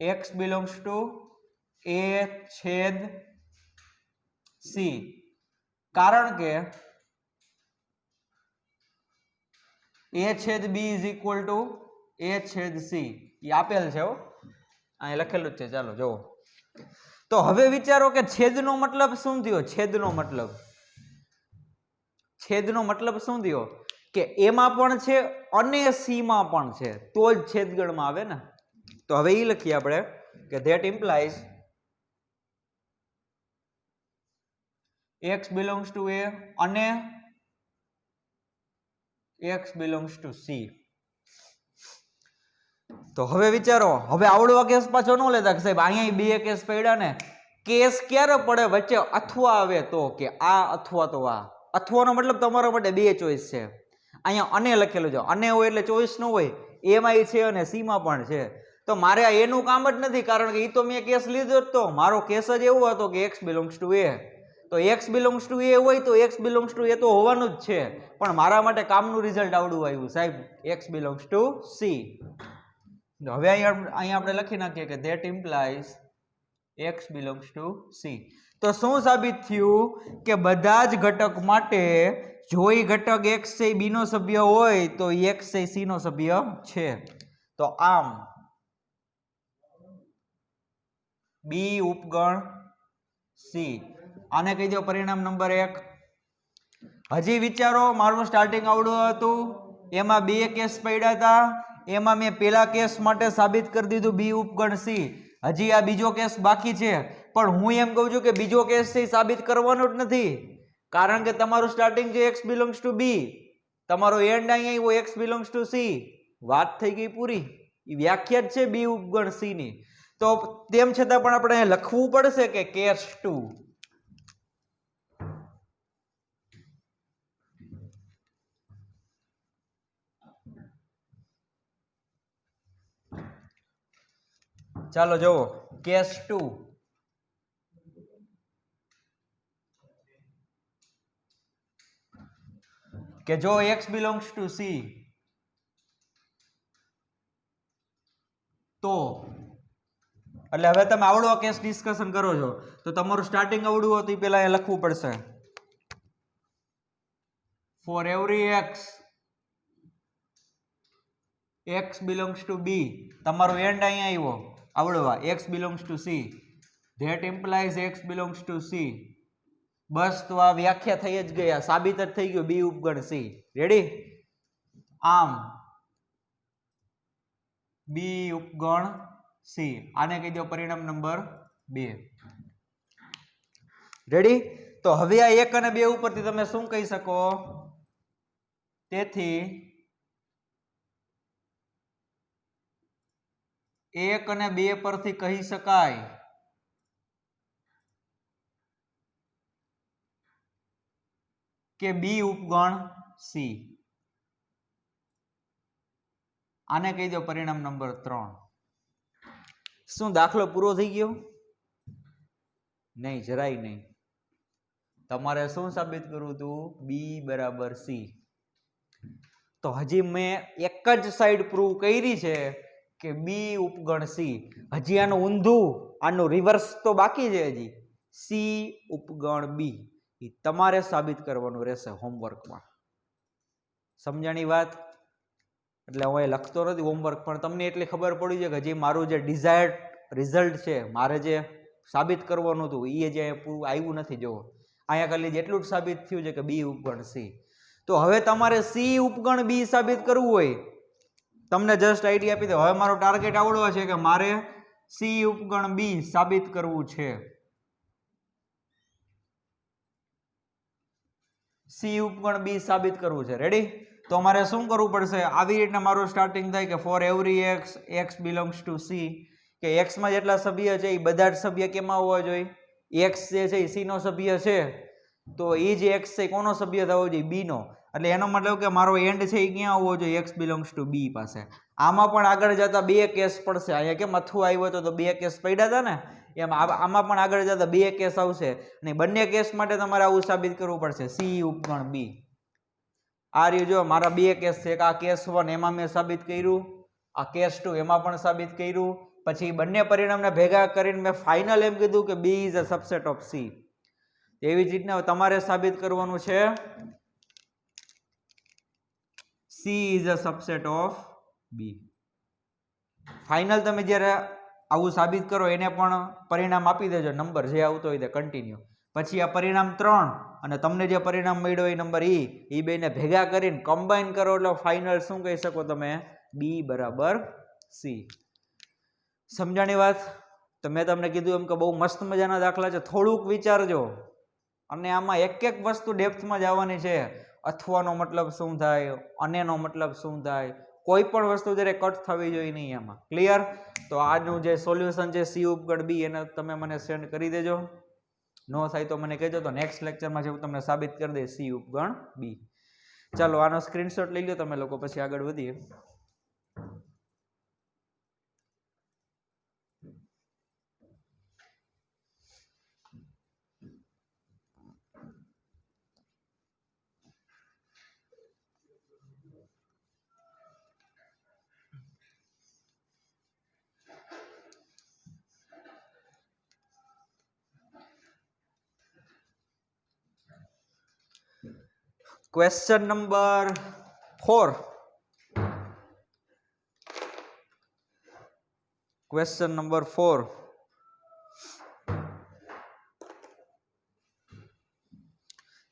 S1: x belongs to a છેદ c, કારણ કે a છેદ b is equal two a છેદ c એ આપેલ છે હો, અહીં લખેલું જ છે. ચાલો જુઓ. તો હવે વિચારો કે છેદનો મતલબ શું થયો? છેદનો મતલબ શું થયો કે એમાં પણ છે અને સી માં પણ છે, તો જ છેદગણમાં આવે ને. તો હવે એ લખીએ આપણે કે that implies x belongs to a અને x belongs to c. તો હવે વિચારો, હવે આવડો કેસ પાછો ન લેતા કે સાહેબ અહીંયા બે કેસ પડ્યા ને. કેસ ક્યારે પડે? વચ્ચે અથવા આવે તો, કે આ અથવા તો આ. અથવાનો મતલબ તમારા માટે બે ચોઈસ છે. અહીંયા અને લખેલું છે, અને હોય એટલે ચોઈસ ન હોય, એમાં છે અને સી માં પણ છે. તો મારે આ એનું કામ જ નથી, કારણ કે એ તો મેં કેસ લીધો જ. તો મારો કેસ જ એવો હતો કે x belongs to a. તો x belongs to a હોય તો x belongs to a તો હોવાનું જ છે, પણ મારા માટે કામનું રિઝલ્ટ આવડું આવ્યું સાહેબ, x belongs to c. હવે અહીંયા આપણે લખી નાખીએ કે that implies x belongs to c. તો શું સાબિત થયું કે બધા જ ઘટક માટે જો એ ઘટક x છે b નો સભ્ય હોય તો x છે c નો સભ્ય છે. તો આમ b ઉપગણ c, આને કહી દો પરિણામ નંબર 1. હજી વિચારો, મારું સ્ટાર્ટિંગ આવડું હતું, એમાં બે કેસ પડ્યા હતા, એમાં મેં પેલા કેસ માટે સાબિત કરી દીધું b ઉપગણ c. હજી આ બીજો કેસ બાકી છે, પણ હું એમ કહું છું કે બીજો કેસ છે સાબિત કરવાનો જ નથી, કારણ કે તમારું સ્ટાર્ટિંગ છે x belongs to b, તમારો એન્ડ અહીંયા આવ્યો x belongs to c. વાત થઈ ગઈ પૂરી. એ વ્યાખ્યા જ છે b ઉપગણ c ની. તો તેમ છતાં પણ આપણે લખવું પડશે કે કેસ 2. ચાલો જુઓ કેસ 2. કે જો x belongs to c તો, એટલે હવે તમે આવડો કેસ ડિસ્કશન કરો છો તો તમારું સ્ટાર્ટિંગ આવડું હતું એ પહેલા લખવું પડશે. For every x belongs to b, તમારો એન્ડ અહીંયા આવ્યો આવડવા x belongs to c, that implies x belongs to c. બસ, તો આ વ્યાખ્યા થઈ જ ગઈ, સાબિત જ થઈ ગયું b ઉપગણ c. રેડી? આમ b ઉપગણ c, આને કહી દો પરિણામ નંબર 2. રેડી? તો હવે આ 1 અને 2 ઉપરથી તમે શું કહી શકો? તેથી 1 અને 2 પરથી કહી શકાય કે b ઉપગણ c. આને કહી દો પરિણામ નંબર 3. શું દાખલો પૂરો થઈ ગયો? નહીં, જરાય નહીં. તમારે શું સાબિત કરવું હતું? b બરાબર c. તો હજી મેં એક જ સાઈડ પ્રૂવ કરી છે કે b ઉપગણ c. હજી આનું ઊંધું, આનું રિવર્સ તો બાકી છે. હજી c ઉપગણ b એ તમારે સાબિત કરવાનું રહેશે હોમવર્કમાં. સમજાણી વાત? એટલે હું એ લખતો નથી હોમવર્ક, પણ તમને એટલી ખબર પડી છે કે હજી મારું જે ડિઝાયર્ડ રિઝલ્ટ છે, મારે જે સાબિત કરવાનું હતું એ જે પૂરું આવ્યું નથી. જો અહીંયા ખાલી જેટલું જ સાબિત થયું છે કે b ઉપગણ c. તો હવે તમારે c ઉપગણ b સાબિત કરવું હોય, તમને જસ્ટ આઈડિયા આપી દો. હવે મારો ટાર્ગેટ આવડો છે કે મારે c ઉપગણ b સાબિત કરવું છે. c ઉપગણ b સાબિત કરવું છે. રેડી? તો અમારે શું કરવું પડશે? આવી રીતના મારું સ્ટાર્ટિંગ થાય કે for every x belongs to c, કે x માં જેટલા સભ્ય છે એ બધા જ સભ્ય કેમાં હોવા જોઈએ? x જે છે એ c નો સભ્ય છે, તો એ જે x છે કોનો સભ્ય થવો જોઈએ? b નો. એટલે એનો મતલબ કે મારો એન્ડ છે એ ક્યાં હોવો જોઈએ? x belongs to b પાસે. આમાં પણ આગળ જતા બે કેસ પડશે. અહીંયા કેમ અથું આવ્યો હતો તો બે કેસ પડ્યા હતા ને, એમ આમાં પણ આગળ જતા બે કેસ આવશે, અને બંને કેસ માટે તમારે આવું સાબિત કરવું પડશે c ઉપગણ b. આ રહ્યું જો મારા બે કેસ છે, એક આ કેસ 1 એમાં મેં સાબિત કર્યું, આ કેસ 2 એમાં પણ સાબિત કર્યું, પછી બંને પરિણામને ભેગા કરીને મેં ફાઇનલ એમ કીધું કે B is a subset of C. એવી જ રીતના તમારે સાબિત કરવાનું છે C is a subset of B. Final તમે જ્યારે આવું સાબિત કરો એને પણ પરિણામ આપી દેજો, નંબર જે આવતો હોય તે કન્ટિન્યુ. પછી આ પરિણામ 3 અને તમને જે પરિણામ મળ્યો એ નંબર એ બેને ભેગા કરીને કમ્બાઈન કરો એટલે ફાઇનલ શું કહી શકો તમે? બી બરાબર સી. સમજાણી વાત? તો મેં તમને કીધું એમ કે બહુ મસ્ત મજાના દાખલા છે, થોડુંક વિચારજો અને આમાં એક એક વસ્તુ ડેપ્થમાં જવાની છે. અથવાનો મતલબ શું થાય, અનેનો મતલબ શું થાય, કોઈ પણ વસ્તુ જ્યારે કટ થવી જોઈએ નહીં એમાં. ક્લિયર? તો આજનું જે સોલ્યુશન છે સી ઉપગણ બી એને તમે મને સેન્ડ કરી દેજો. નો થાય તો મને કહેજો, તો નેક્સ્ટ લેક્ચરમાં જે હું તમને સાબિત કરી દઈશ સી ઉપગણ બી. ચાલો આનો સ્ક્રીનશોટ લઈ લો તમે લોકો, પછી આગળ વધીએ. Question number 4. Question number 4.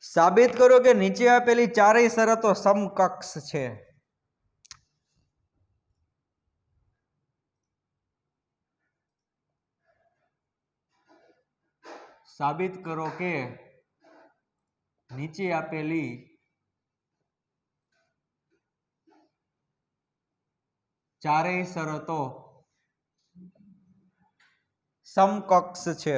S1: સાબિત કરો કે નીચે આપેલી ચારેય શરતો સમકક્ષ છે. સાબિત કરો કે નીચે આપેલી ચારેય શરતો સમકક્ષ છે.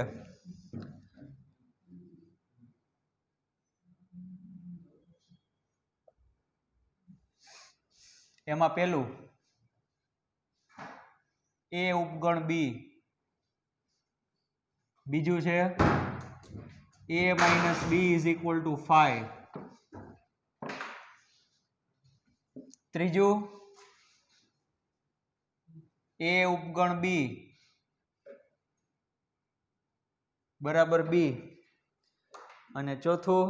S1: એમાં પેલું એ ઉપગણ બી, બીજું છે a minus B is equal to 5, ત્રીજું એ ઉપગણ બી બરાબર બી, અને ચોથું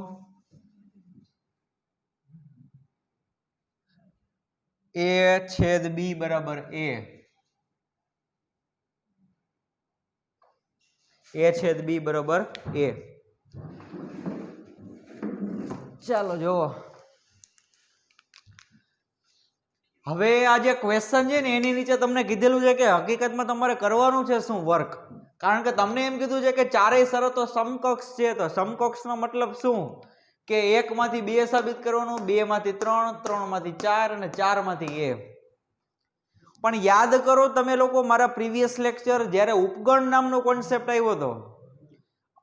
S1: એ છેદ બી બરાબર એ. એ છેદ બી બરાબર એ. ચાલો જુઓ, હવે આ જે ક્વેશ્ચન છે ને એની નીચે તમને કીધેલું છે કે હકીકતમાં તમારે કરવાનું છે શું? વર્ક. કારણ કે તમને એમ કીધું છે કે ચારેય શરતો સમકક્ષ છે. તો સમકક્ષનો મતલબ શું? કે 1 માંથી 2 સાબિત કરવાનું, 2 માંથી 3, 3 માંથી 4 અને 4 માંથી a. પણ યાદ કરો તમે લોકો મારા પ્રીવિયસ લેક્ચર જ્યારે ઉપગણ નામનો કોન્સેપ્ટ આવ્યો હતો,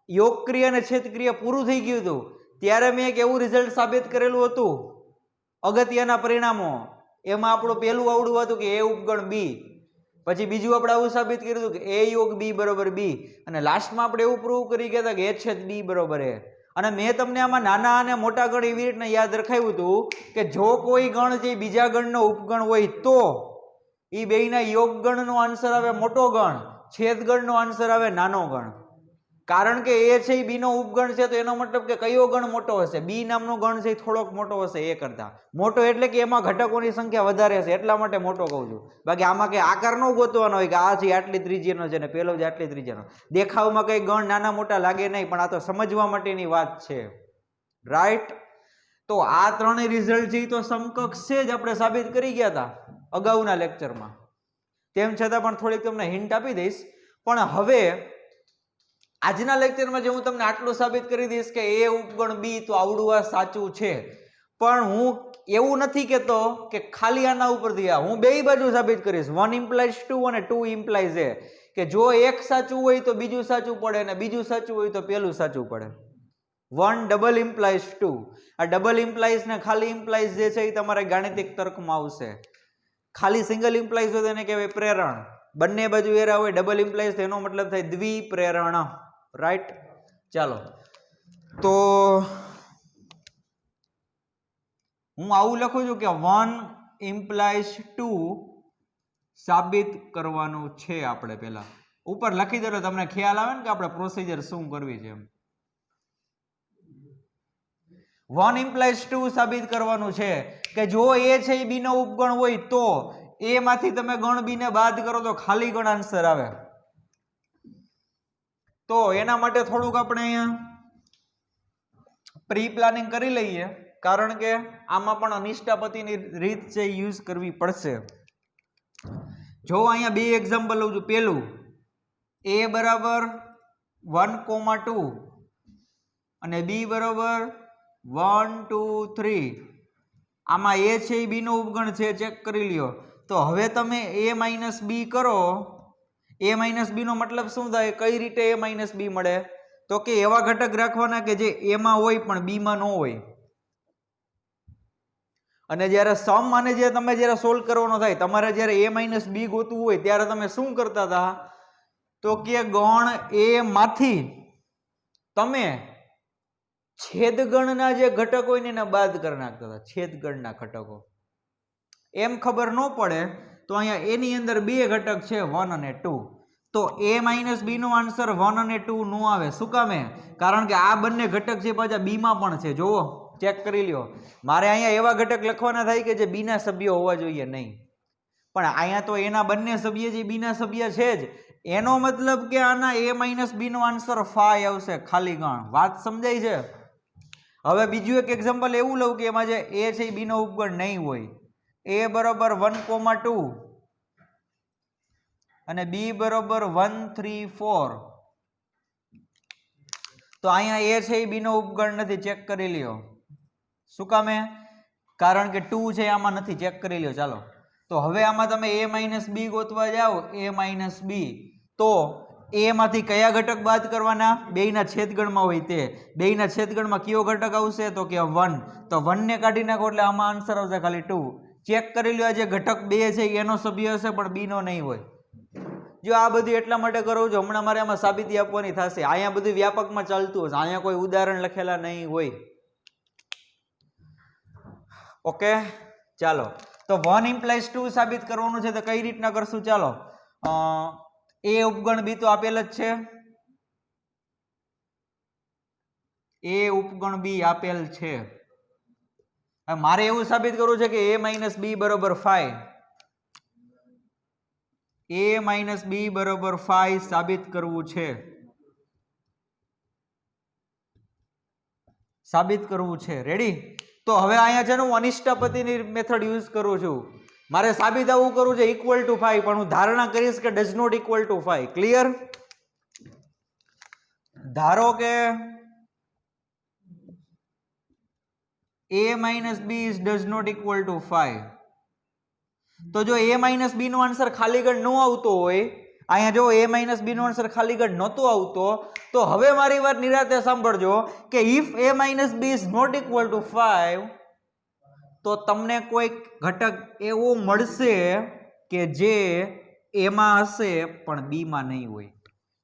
S1: યોગક્રિયા અને છેદક્રિયા પૂરું થઈ ગયું હતું, ત્યારે મેં એક એવું રિઝલ્ટ સાબિત કરેલું હતું અગત્યના પરિણામો. એમાં આપણું પહેલું આવડું હતું કે એ ઉપગણ બી, પછી બીજું આપણે આવું સાબિત કર્યું હતું કે એ યોગ બી બરોબર બી, અને લાસ્ટમાં આપણે એવું પ્રૂવ કરી ગયા હતા કે એ છેદ બી બરોબર એ. અને મેં તમને આમાં નાના અને મોટા ગણ એવી રીતના યાદ રખાવ્યું હતું કે જો કોઈ ગણ જે બીજા ગણનો ઉપગણ હોય તો એ બેયના યોગ ગણનો આન્સર આવે મોટો ગણ, છેદ ગણનો આન્સર આવે નાનો ગણ. કારણ કે એ છે એ બી નો ઉપગણ છે, તો એનો મતલબ કે કયો ગણ મોટો હશે? બી નામનો ગણ છે એ થોડોક મોટો હશે એ કરતા. મોટો એટલે કે એમાં ઘટકોની સંખ્યા વધારે હશે, એટલા માટે મોટો કહું છું. બાકી આમાં કઈ આકાર ન ગોતવાનો હોય કે આ છે આટલી ત્રિજ્યાનો છે ને પેલો છે આટલી ત્રિજ્યાનો. દેખાવમાં કઈ ગણ નાના મોટા લાગે નહીં, પણ આ તો સમજવા માટેની વાત છે. રાઈટ? તો આ ત્રણેય રિઝલ્ટ છે તો સમકક્ષ છે જ, આપણે સાબિત કરી ગયા હતા અગાઉના લેક્ચરમાં. તેમ છતાં પણ થોડીક તમને હિન્ટ આપી દઈશ. પણ હવે આજના લેક્ચરમાં જે હું તમને આટલું સાબિત કરી દઈશ કે એ ઉપગણ બી, તો આવડું આ સાચું છે. પણ હું એવું નથી કહેતો કે ખાલી આના ઉપરથી હું બે બાજુ સાબિત કરીશ. 1 ઇમ્પ્લાઇઝ 2 અને 2 ઇમ્પ્લાઇઝ એ, કે જો એક સાચું હોય તો બીજું સાચું પડે અને બીજું સાચું હોય તો પેલું સાચું પડે. 1 ડબલ ઇમ્પ્લાઇઝ 2. આ ડબલ ઇમ્પ્લાઇઝ ને ખાલી ઇમ્પ્લાઇઝ જે છે એ તમારે ગાણિતિક તર્કમાં આવશે. ખાલી સિંગલ ઇમ્પ્લાઇઝ હોય તેને કહેવાય પ્રેરણ. બંને બાજુ એરા હોય ડબલ ઇમ્પ્લાઇઝ, એનો મતલબ થાય દ્વિપ્રેરણ. રાઈટ? ચાલો, તો હું આવું લખું છું કે 1 ઇમ્પ્લાઇઝ 2 સાબિત કરવાનું છે આપણે પહેલા ઉપર લખી દો તમને ખ્યાલ આવે ને કે આપણે પ્રોસિજર શું કરવી છે. 1 implies 2 સાબિત કરવાનું છે કે જો a છે એ b નો ઉપગણ હોય તો a માંથી તમે ગણ b ને બાદ કરો તો ખાલી ગણ આન્સર આવે. તો એના માટે થોડુંક આપણે અહીંયા પ્રી પ્લાનિંગ કરી લઈએ કારણ કે આમાં પણ અનિષ્ટાપતિની રીત છે યુઝ કરવી પડશે. જો અહીંયા બે એક્ઝામ્પલ લઉં છું. પેલું a બરાબર 1,2 અને b બરાબર 1 2 3. આમાં a છે એ b નો ઉપગણ છે ચેક કરી લ્યો. તો હવે તમે a માઇનસ b કરો. a માઇનસ b નો મતલબ શું થાય? કઈ રીતે a માઇનસ b મળે? તો કે એવા ઘટક રાખવાના કે જે a માં હોય પણ b માં ન હોય. અને જ્યારે સમ અને જે તમે જ્યારે સોલ્વ કરવાનો થાય તમારે જ્યારે a માઇનસ b ગોતવું હોય ત્યારે તમે શું કરતા હતા? તો કે ગણ a માંથી તમે છેદગણના જે ઘટક હોય ને એને બાદ કરી નાખતા હતા. છેદગણના ઘટકો એમ ખબર ન પડે તો અહીંયા એની અંદર બે ઘટક છે 1 અને 2. તો a માઇનસ b નો આન્સર 1 અને 2 નો આવે. શું કામે? કારણ કે આ બંને ઘટક છે પાછા b માં પણ છે. જુઓ ચેક કરી લ્યો. મારે અહીંયા એવા ઘટક લખવાના થાય કે જે b ના સભ્યો હોવા જોઈએ નહીં, પણ અહીંયા તો એના બંને સભ્ય જે b ના સભ્ય છે જ. એનો મતલબ કે આના a માઇનસ b નો આન્સર 5 આવશે. ખાલી ગણ. વાત સમજાય છે? હવે બીજું એક એક્ઝામ્પલ એવું લઉં કે એમાં જે a છે એ b નો ઉપગણ નહીં હોય. a બરાબર 1,2 અને b બરાબર 1 3 4. તો અહીંયા a છે એ b નો ઉપગણ નથી. ચેક કરી લ્યો. શું કામે? કારણ કે 2 છે આમાં નથી. ચેક કરી લ્યો. ચાલો તો હવે આમાં તમે a માઇનસ b ગોતવા જાઓ. a માઇનસ b તો a માંથી કયા ઘટક બાદ કરવાના? બેયના છેદગણમાં હોય તે. બેયના છેદગણમાં કયો ઘટક આવશે? તો કે 1. તો 1 ને કાઢી નાખો એટલે આમાં આન્સર આવશે ખાલી 2. ચેક કરી લ્યો. આ જે ઘટક 2 છે એનો સભ્ય હશે પણ b નો નહીં હોય. જો આ બધું એટલા માટે કરું છું હમણાં મારે આમાં સાબિતી આપવાની થશે. અહીંયા બધું વ્યાપકમાં ચાલતું હશે. અહીંયા કોઈ ઉદાહરણ લખેલા નહીં હોય. ઓકે ચાલો તો 1 implies 2 સાબિત કરવાનું છે તો કઈ રીતના કરશું? ચાલો a ઉપગણ b તો આપેલ જ છે. a ઉપગણ b આપેલ છે. મારે એવું સાબિત કરવું છે કે a માઇનસ b બરાબર 5. a માઇનસ b બરાબર 5 સાબિત કરવું છે. સાબિત કરવું છે. રેડી? તો હવે અહીંયા છે ને હું અનિષ્ટાપતિની મેથડ યુઝ કરું છું. મારે સાબિત આવું કરવું છે ઇક્વલ ટુ 5 પણ હું ધારણા કરીશ કે does not equal to 5. Clear? ધારો કે a minus b does not equal to 5. તો જો a માઇનસ b નો આન્સર ખાલી ગણ ન આવતો હોય, અહીંયા જો a માઇનસ b નો આન્સર ખાલી ગણ નહોતો આવતો, તો હવે મારી વાત નિરાતે સાંભળજો કે if a minus b is not equal to 5 તો તમને કોઈક ઘટક એવો મળશે કે જે a માં હશે પણ b માં નહીં હોય.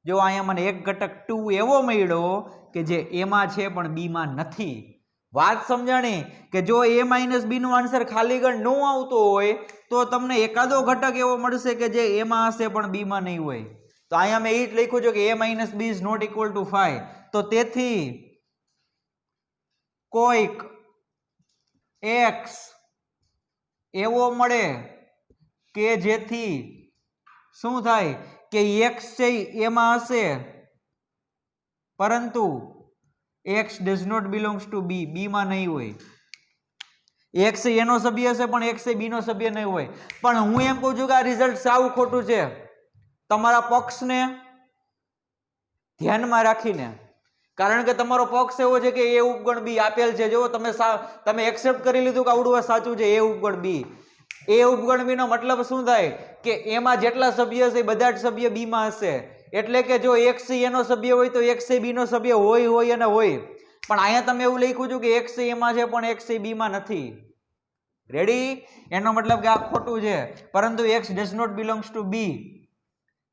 S1: જો અહીંયા મને એક ઘટક 2 એવો મળ્યો કે જે a માં છે પણ b માં નથી. વાત સમજાણી કે જો a માઇનસ b નો આન્સર ખાલી ગણ ન આવતો હોય તો તમને એકાદો ઘટક એવો મળશે કે જે a માં હશે પણ b માં નહીં હોય. તો અહીંયા મેં એ જ લખ્યું છે કે a minus b is not equal to 5. તો તેથી કોઈક x એવો મળે કે જેથી શું થાય કે x છે એમાં હશે પરંતુ x does not belongs to b. b માં નહીં હોય. x એનો સભ્ય હશે પણ x b નો સભ્ય નહીં હોય. પણ હું એમ કહું છું કે આ રિઝલ્ટ સાવ ખોટું છે. તમારા પક્ષને ધ્યાનમાં રાખીને, કારણ કે તમારો પક્ષ એવો છે કે a ઉપગણ b આપેલ છે. જો તમે એક્સેપ્ટ કરી લીધું કે આવડું સાચું છે. a ઉપગણ b. a ઉપગણ b નો મતલબ શું થાય કે એમાં જેટલા સભ્ય હશે બધા જ સભ્ય b માં હશે. એટલે કે જો x એનો સભ્ય હોય તો x b નો સભ્ય હોય અને હોય. પણ અહીંયા તમે એવું લખ્યું છે કે x એમાં છે પણ x b માં નથી. રેડી? એનો મતલબ કે આ ખોટું છે. પરંતુ x does not belongs to b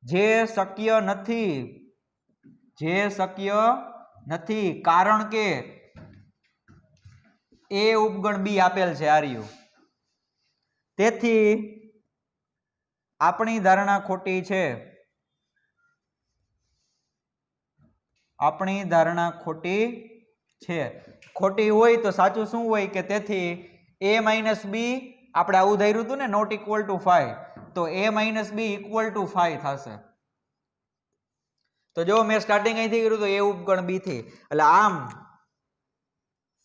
S1: જે શક્ય નથી. જે શક્ય નથી કારણ કે a ઉપગણ b આપેલ છે. આર્યુ. તેથી આપણી ધારણા ખોટી છે. આપણી ધારણા ખોટી છે. ખોટી હોય તો સાચું શું હોય કે તેથી a માઇનસ બી આપણે આવું ધાર્યું હતું ને નોટ ઇક્વલ ટુ 5 તો a minus B equal to 5 થશે. તો જો મેં સ્ટાર્ટિંગ અહીંથી કર્યું તો a ઉપગણ b થી એટલે આમ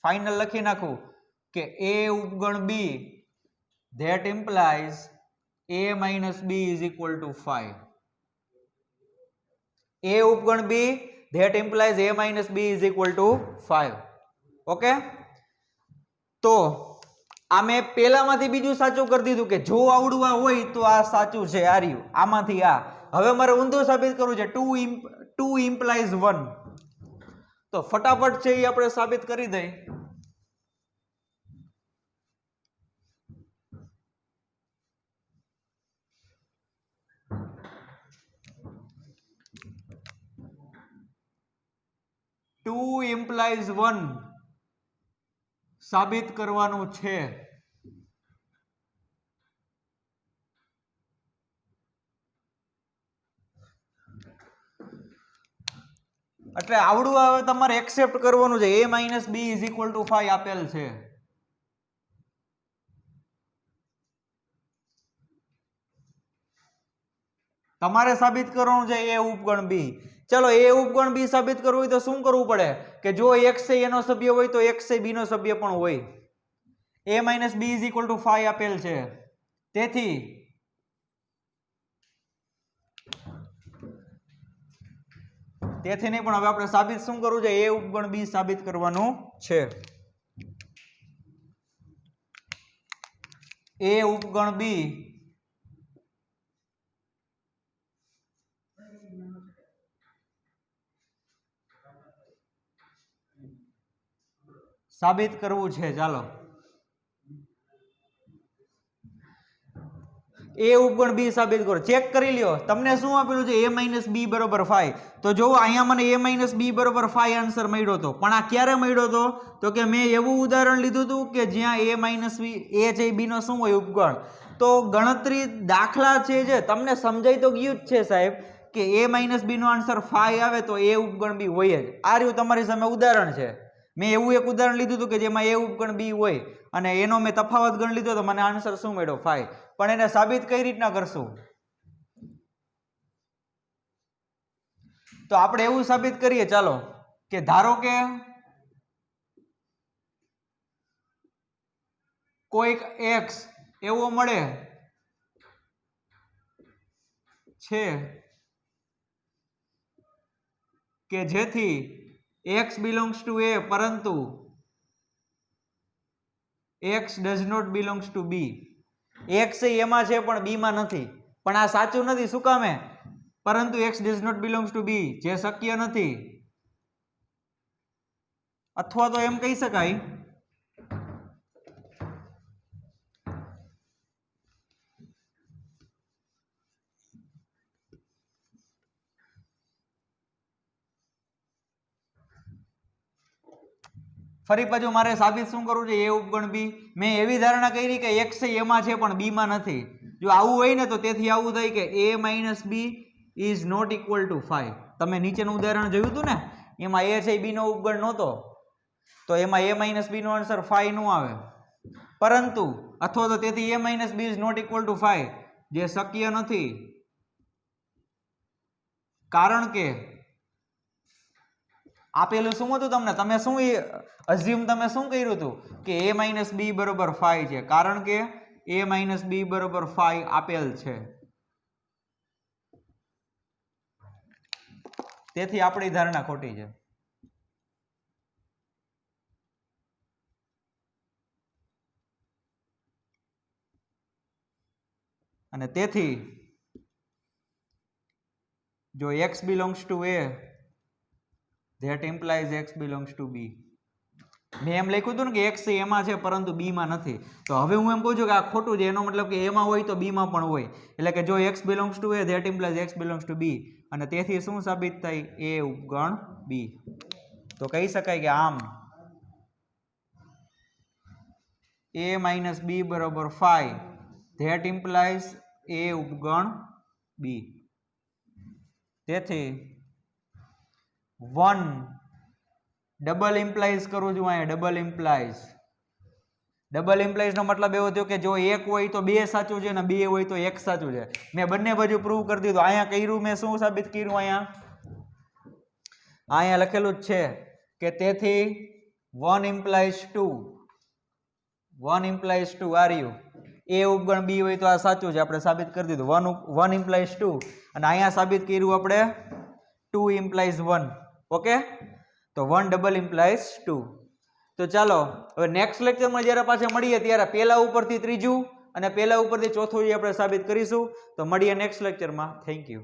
S1: ફાઇનલ લખી નાખું કે a ઉપગણ b that implies a minus b is equal to 5. a ઉપગણ b that implies a minus b is equal to 5. Okay તો આ મેં પહેલામાંથી બીજું સાચું કરી દીધું કે જો આવડું આ હોય તો આ સાચું છે આ રહ્યું આમાંથી આ. હવે મારે ઊંધું સાબિત કરવું છે 2 implies 1 તો ફટાફટ છે એ આપણે સાબિત કરી દઈએ. ટુ implies 1 સાબિત કરવાનું છે. એટલે આવડું હવે તમારે એક્સેપ્ટ કરવાનું છે a minus B is equal to 5 આપેલ છે. તમારે સાબિત કરવાનું છે a ઉપગણ b. ચલો a ઉપગણ b સાબિત કરવું હોય તો શું કરવું પડે કે જો x એ એનો સભ્ય હોય તો x એ b નો સભ્ય પણ હોય. a minus B is equal to 5 આપેલ છે. તેથી નહીં પણ હવે આપણે સાબિત શું કરવું છે a ઉપગણ b સાબિત કરવાનું છે. a ઉપગણ b સાબિત કરવું છે. ચાલો a ઉપગણ b સાબિત કરો. ચેક કરી લ્યો તમને શું આપેલું છે a માઇનસ બી બરોબર 5. તો જો અહીંયા મને a માઇનસ બી બરોબર 5 આન્સર મળ્યો હતો પણ આ ક્યારે મળ્યો હતો તો કે મેં એવું ઉદાહરણ લીધું હતું કે જ્યાં a માઇનસ બી a છે b નો શું હોય ઉપગણ. તો ગણતરી દાખલા છે જે તમને સમજાઈ તો ગયું જ છે સાહેબ કે a માઇનસ બી નો આન્સર 5 આવે તો a ઉપગણ b હોય જ. આ રહ્યું તમારી સામે ઉદાહરણ છે. મેં એવું એક ઉદાહરણ લીધું હતું કે જેમાં a ઉપગણ b હોય અને એનો મેં તફાવત ગણ લીધો તો મને આન્સર શું મળ્યો 5. પણ એને સાબિત કઈ રીતના કરશું તો આપણે એવું સાબિત કરીએ ચાલો કે ધારો કે કોઈક x એવો મળે છે કે જેથી x belongs to a પરંતુ x does not belongs to b. x એમાં છે પણ b માં નથી. પણ આ સાચું નથી. શું કામે પરંતુ x does not belongs to b જે શક્ય નથી. અથવા તો એમ કહી શકાય ફરી પાછું મારે સાબિત શું કરવું છે a ઉપગણ b. મેં એવી ધારણા કરી કે x એમાં છે પણ b માં નથી. જો આવું હોય ને તો તેથી આવું થાય કે a minus B is not equal to 5. તમે નીચેનું ઉદાહરણ જોયું હતું ને એમાં a છે b નો ઉપગણ નહોતો તો એમાં a માઇનસ બી નો આન્સર 5 નો આવે. પરંતુ અથવા તો તેથી a minus B is not equal to 5 જે શક્ય નથી. કારણ કે આપેલું શું હતું તમને તમે શું અઝ્યુમ તમે શું કર્યું હતું કે a માઇનસ બી બરોબર 5 છે કારણ કે a માઇનસ બી બરોબર 5 આપેલ છે. તેથી આપણી ધારણા ખોટી છે. અને તેથી જો x belongs to a that implies x belongs to b. મેં એમ લખ્યું હતું ને કે x એમાં છે પરંતુ b માં નથી. તો હવે હું એમ કહું છું કે આ ખોટું છે એનો મતલબ કે એમાં હોય તો b માં પણ હોય. એટલે કે જો x belongs to a that implies x belongs to b અને તેથી શું સાબિત થાય a ઉપગણ b. તો કહી શકાય કે આમ a minus b બરોબર 5 that implies એ ઉપગણ બી. તેથી 1 ડબલ ઇમ્પ્લાઇઝ કરું છું અહીંયા ડબલ ઇમ્પ્લાઇઝ નો મતલબ એવો થયો કે જો એક હોય તો બે સાચું છે ને બે હોય તો એક સાચું છે. મેં બંને બાજુ પ્રૂવ કરી દીધું. અહીંયા કર્યું મેં શું સાબિત કર્યું અહીંયા લખેલું જ છે કે તેથી 1 implies 2 આ રહ્યું એ ઉપગણ બી હોય તો આ સાચું છે આપણે સાબિત કરી દીધું 1 implies 2 અને અહીંયા સાબિત કર્યું આપણે 2 implies 1. ઓકે તો 1 ડબલ implies 2. તો ચાલો હવે નેક્સ્ટ લેક્ચરમાં જ્યારે પાછા મળીએ ત્યારે પહેલા ઉપરથી ત્રીજું અને પહેલા ઉપરથી ચોથું આપણે સાબિત કરીશું. તો મળીએ નેક્સ્ટ લેક્ચરમાં. Thank you.